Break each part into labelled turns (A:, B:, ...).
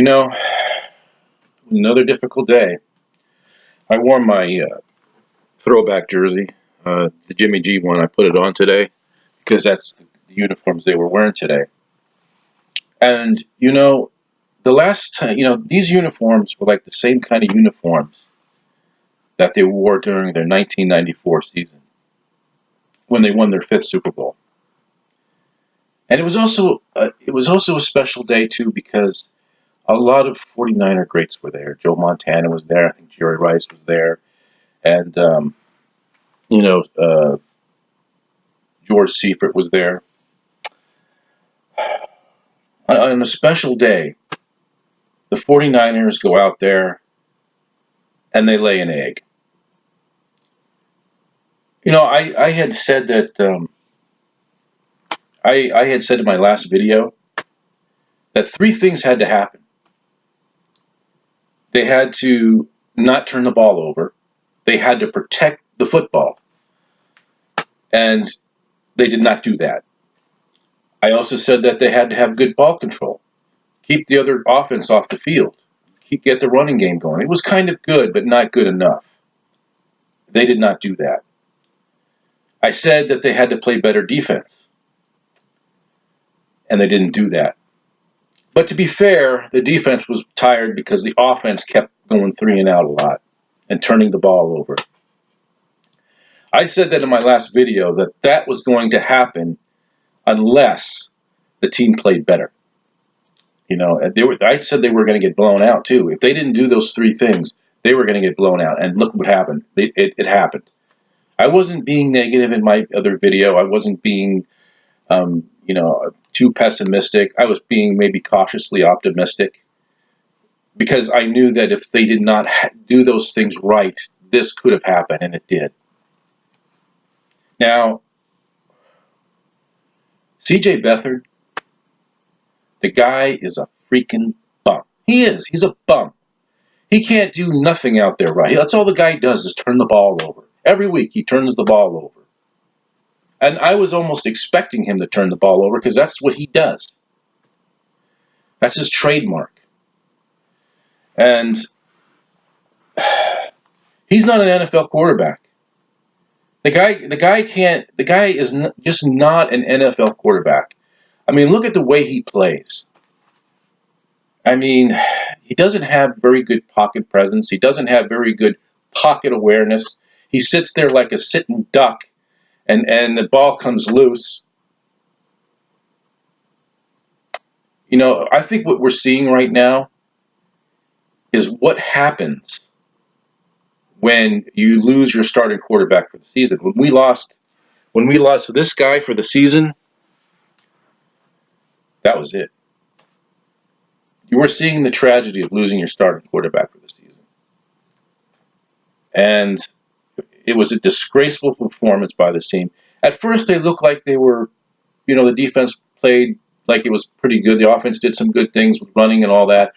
A: You know, another difficult day. I wore my throwback jersey, the Jimmy G one. I put it on today because that's the uniforms they were wearing today. And the last time, these uniforms were like the same kind of uniforms that they wore during their 1994 season when they won their fifth Super Bowl. And it was also a special day too because a lot of 49er greats were there. Joe Montana was there. I think Jerry Rice was there, and you know, uh, George Seifert was there. On a special day, the 49ers go out there and they lay an egg. I had said that I had said in my last video that three things had to happen. They had to not turn the ball over. They had to protect the football, and they did not do that. I also said that they had to have good ball control, keep the other offense off the field, get the running game going. It was kind of good, but not good enough. They did not do that. I said that they had to play better defense, and they didn't do that. But to be fair, the defense was tired because the offense kept going three and out a lot and turning the ball over. I said that in my last video that that was going to happen unless the team played better. I said they were going to get blown out too. If they didn't do those three things, they were going to get blown out. And look what happened. It happened. I wasn't being negative in my other video. I wasn't being, too pessimistic. I was being maybe cautiously optimistic because I knew that if they did not do those things right, this could have happened, and it did. Now, C.J. Beathard, the guy is a freaking bum. He is. He's a bum. He can't do nothing out there right. That's all the guy does is turn the ball over. Every week he turns the ball over. And I was almost expecting him to turn the ball over because that's what he does. That's his trademark. And he's not an NFL quarterback. The guy is just not an NFL quarterback. I mean, look at the way he plays. I mean, he doesn't have very good pocket presence. He doesn't have very good pocket awareness. He sits there like a sitting duck, and the ball comes loose. I think what we're seeing right now is what happens when you lose your starting quarterback for the season. When we lost this guy for the season, that was it. You were seeing the tragedy of losing your starting quarterback for the season. And it was a disgraceful performance by this team. At first, they looked like they were, the defense played like it was pretty good. The offense did some good things with running and all that.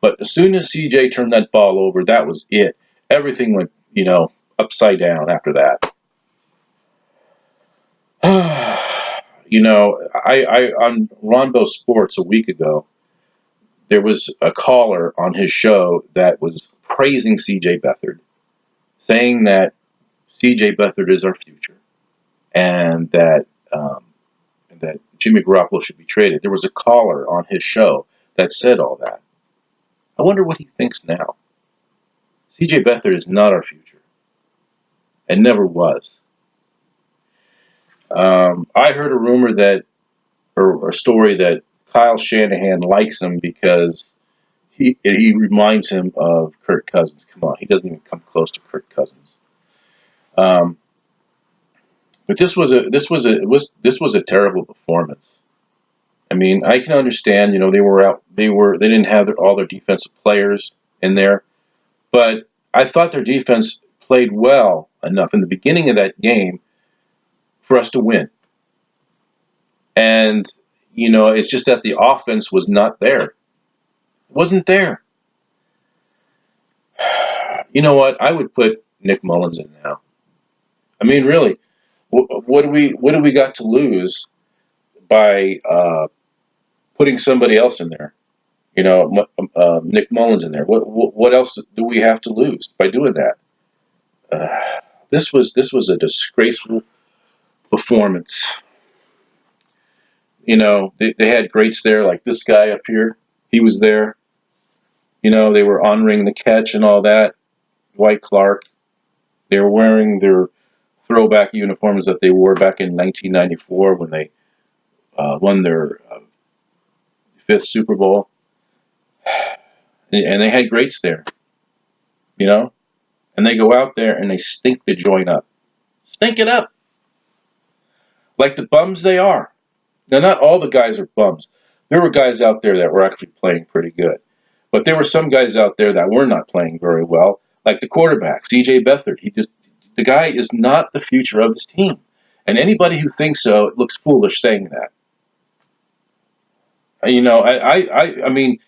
A: But as soon as CJ turned that ball over, that was it. Everything went, upside down after that. On Ronbo Sports a week ago, there was a caller on his show that was praising C.J. Beathard, saying that C.J. Beathard is our future, and that Jimmy Garoppolo should be traded. There was a caller on his show that said all that. I wonder what he thinks now. C.J. Beathard is not our future, and never was. I heard a rumor or a story that Kyle Shanahan likes him because he reminds him of Kirk Cousins. Come on, he doesn't even come close to Kirk Cousins. But this was a terrible performance. I mean, I can understand. They didn't have all their defensive players in there, but I thought their defense played well enough in the beginning of that game for us to win. And it's just that the offense was not there. It wasn't there. You know what? I would put Nick Mullins in now. I mean, really, what do we got to lose by putting somebody else in there? Nick Mullins in there. What else do we have to lose by doing that? This was a disgraceful performance. They had greats there, like this guy up here. He was there. They were honoring the catch and all that. Dwight Clark. They were wearing their throwback uniforms that they wore back in 1994 when they won their fifth Super Bowl. And they had greats there, and they go out there and they stink the joint up. Stink it up. Like the bums they are. Now, not all the guys are bums. There were guys out there that were actually playing pretty good. But there were some guys out there that were not playing very well, like the quarterback, C.J. Beathard. The guy is not the future of this team. And anybody who thinks so looks foolish saying that. I mean,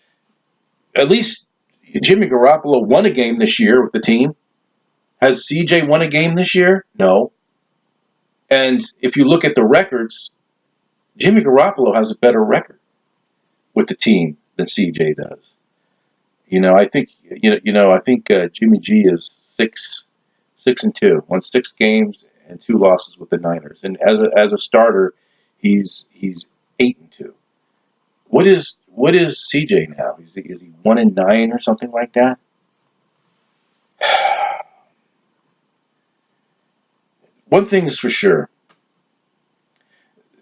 A: at least Jimmy Garoppolo won a game this year with the team. Has CJ won a game this year? No. And if you look at the records, Jimmy Garoppolo has a better record with the team than CJ does. I think Jimmy G is 6-2, won 6 games and 2 losses with the Niners, and as a starter, he's 8-2. What is CJ now? Is he 1-9 or something like that? One thing is for sure,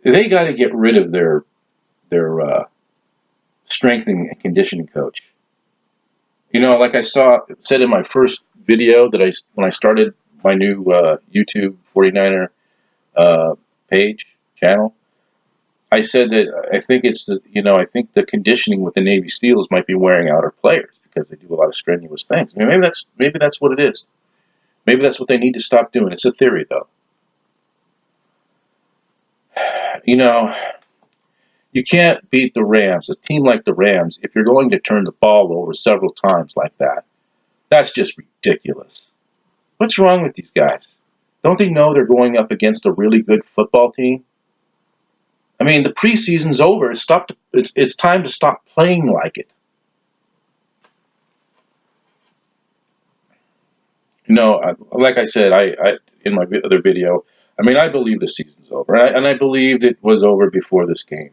A: they got to get rid of their strength and conditioning coach. Like I said in my first video when I started my new YouTube 49er page channel, I said that I think I think the conditioning with the Navy SEALs might be wearing out our players because they do a lot of strenuous things. I mean, maybe that's what it is. Maybe that's what they need to stop doing. It's a theory, though. You can't beat the Rams, a team like the Rams, if you're going to turn the ball over several times like that. That's just ridiculous. What's wrong with these guys? Don't they know they're going up against a really good football team? I mean, the preseason's over. It's time to stop playing like it. Like I said, I in my other video, I mean, I believe the season's over, and I believed it was over before this game.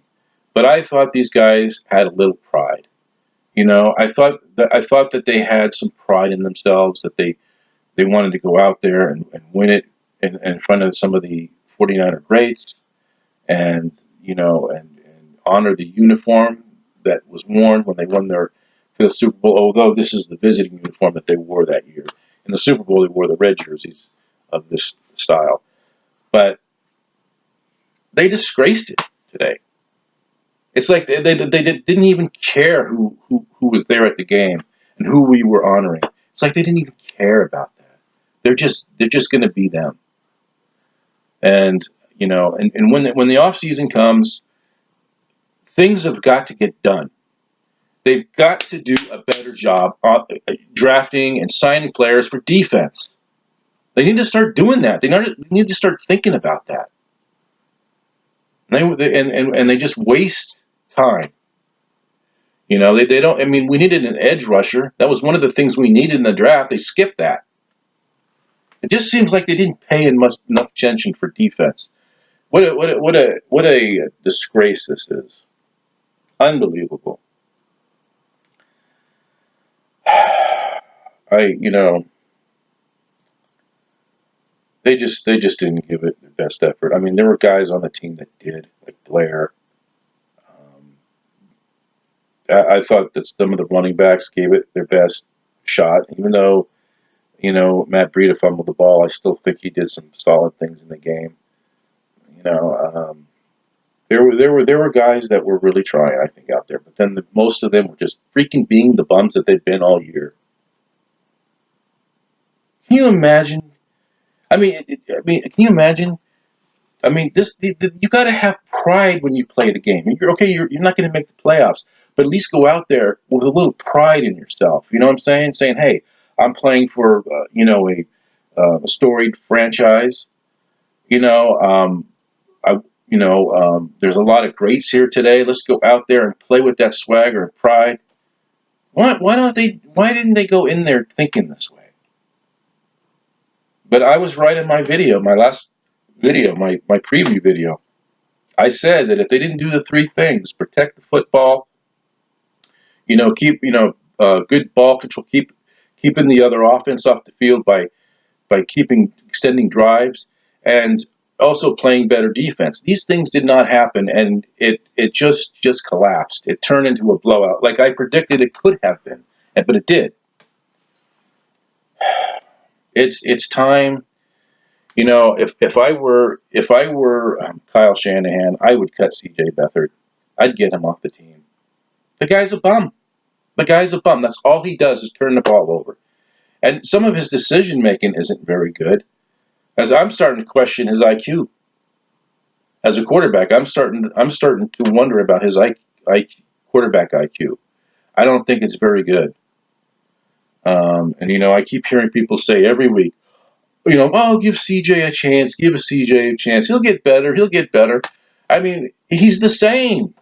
A: But I thought these guys had a little pride. I thought that they had some pride in themselves, that they wanted to go out there and win it in front of some of the 49er greats, and and honor the uniform that was worn when they won their fifth Super Bowl. Although this is the visiting uniform that they wore that year. In the Super Bowl, they wore the red jerseys of this style, but they disgraced it today. It's like they didn't even care who was there at the game and who we were honoring. It's like they didn't even care about that. They're just going to be them. And and when the off season comes, things have got to get done. They've got to do a better job drafting and signing players for defense. They need to start doing that. They need to start thinking about that. And they just waste time. They don't. I mean, we needed an edge rusher. That was one of the things we needed in the draft. They skipped that. It just seems like they didn't pay enough attention for defense. What a disgrace this is. Unbelievable. They just didn't give it the best effort. I mean, there were guys on the team that did, like Blair. I thought that some of the running backs gave it their best shot, even though Matt Breida fumbled the ball. I still think he did some solid things in the game. There were guys that were really trying, I think, out there, but then most of them were just freaking being the bums that they've been all year. Can you imagine? I mean, can you imagine? I mean, you got to have pride when you play the game. You're not going to make the playoffs, but at least go out there with a little pride in yourself. You know what I'm saying? Saying, hey, I'm playing for a storied franchise. There's a lot of greats here today. Let's go out there and play with that swagger and pride. Why didn't they go in there thinking this way? But I was right in my video, my last video, my preview video. I said that if they didn't do the three things, protect the football, keep, good ball control, keeping the other offense off the field by extending drives, and also playing better defense. These things did not happen, and it just collapsed. It turned into a blowout, like I predicted it could have been, but it did. It's time. If I were Kyle Shanahan, I would cut C.J. Beathard. I'd get him off the team. The guy's a bum. The guy's a bum. That's all he does is turn the ball over. And some of his decision making isn't very good. As I'm starting to question his IQ as a quarterback, I'm starting to wonder about his quarterback IQ. I don't think it's very good. And I keep hearing people say every week, oh, give CJ a chance, give CJ a chance. He'll get better. He'll get better. I mean, he's the same.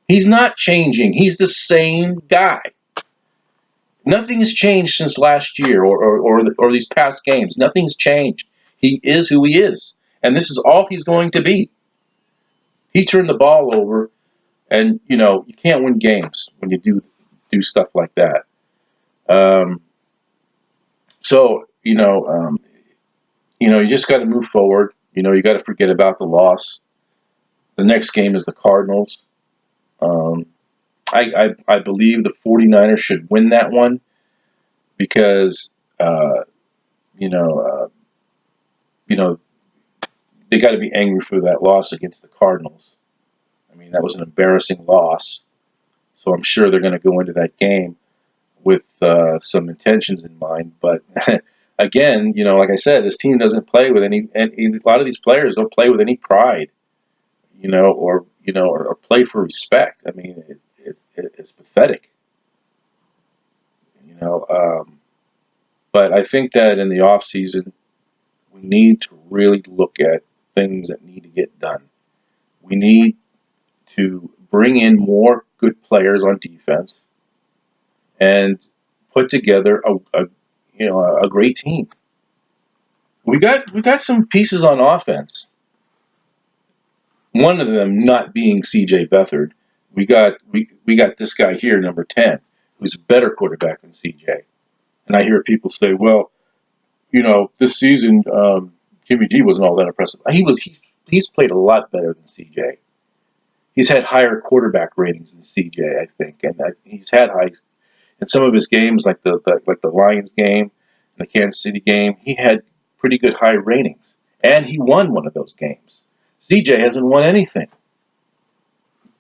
A: He's not changing. He's the same guy. Nothing has changed since last year or these past games. Nothing's changed. He is who he is, and this is all he's going to be. He turned the ball over, and you can't win games when you do stuff like that. So you just got to move forward. You got to forget about the loss. The next game is the Cardinals. I believe the 49ers should win that one because you know they got to be angry for that loss against the Cardinals. I mean, that was an embarrassing loss. So I'm sure they're going to go into that game with some intentions in mind. But again, like I said, this team doesn't play with any. A lot of these players don't play with any pride, or play for respect. I mean, it's pathetic, But I think that in the off season, we need to really look at things that need to get done. We need to bring in more good players on defense and put together a great team. We got some pieces on offense. One of them not being C.J. Beathard. We got this guy here, number 10, who's a better quarterback than C.J. And I hear people say, well, this season Jimmy G wasn't all that impressive. He's played a lot better than C.J. He's had higher quarterback ratings than C.J. I think, and he's had high in some of his games, like the Lions game and the Kansas City game. He had pretty good high ratings, and he won one of those games. C.J. hasn't won anything.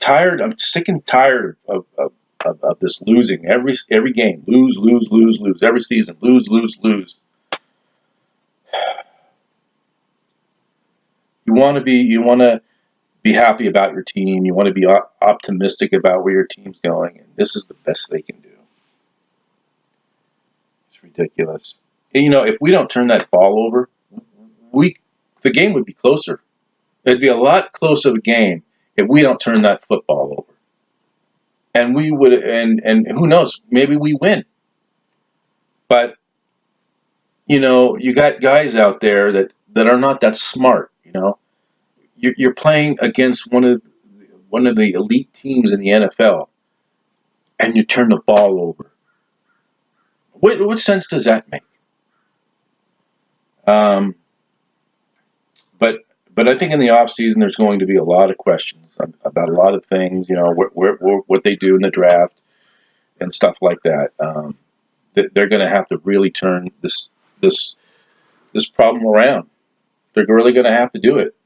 A: I'm sick and tired of this losing every game. Lose every season. Lose. You want to be happy about your team. You want to be optimistic about where your team's going, and this is the best they can do. It's ridiculous. And, if we don't turn that ball over, the game would be closer. It'd be a lot closer of a game if we don't turn that football over. And we would, and who knows, maybe we win. But you got guys out there that are not that smart. You're playing against one of the elite teams in the NFL, and you turn the ball over. What sense does that make? But I think in the off season there's going to be a lot of questions about a lot of things. What they do in the draft and stuff like that. They're going to have to really turn this problem around. They're really going to have to do it.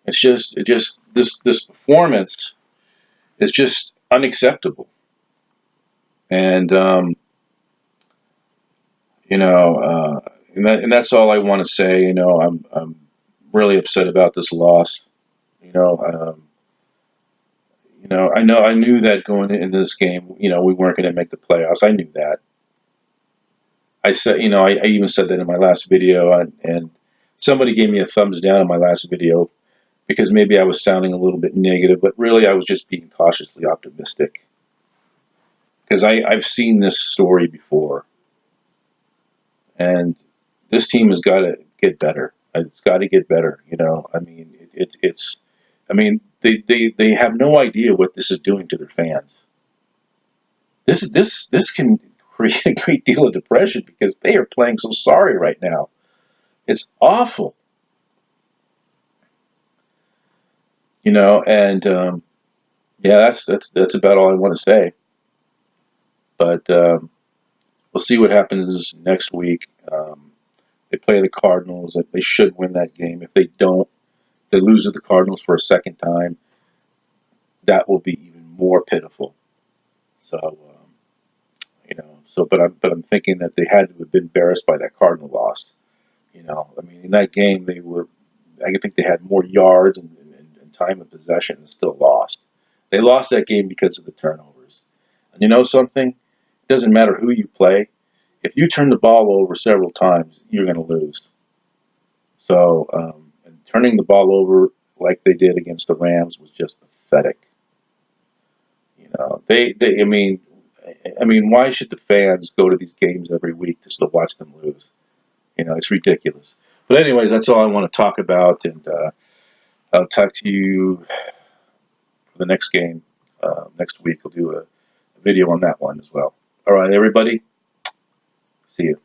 A: It's just this performance is just unacceptable, and and that's all I want to say. I'm really upset about this loss. I knew that going into this game, we weren't going to make the playoffs. I knew that. I said, I even said that in my last video, and somebody gave me a thumbs down in my last video because maybe I was sounding a little bit negative, but really I was just being cautiously optimistic. because I've seen this story before, and this team has got to get better. It's got to get better. You know, I mean, it's. I mean, they have no idea what this is doing to their fans. This can create a great deal of depression because they are playing so sorry right now. It's awful, you know. And yeah, that's about all I want to say. But we'll see what happens next week. They play the Cardinals. They should win that game. If they don't, they lose to the Cardinals for a second time. That will be even more pitiful. So you know. So, but I'm thinking that they had to have been embarrassed by that Cardinal loss. You know, I mean, in that game they were. I think they had more yards and time of possession and still lost. They lost that game because of the turnovers. And you know something? It doesn't matter who you play. If you turn the ball over several times, you're going to lose. So, and turning the ball over like they did against the Rams was just pathetic. You know, I mean, why should the fans go to these games every week just to watch them lose? You know, it's ridiculous. But anyways, that's all I want to talk about, and I'll talk to you for the next game next week. I'll do a video on that one as well. All right, everybody. See you.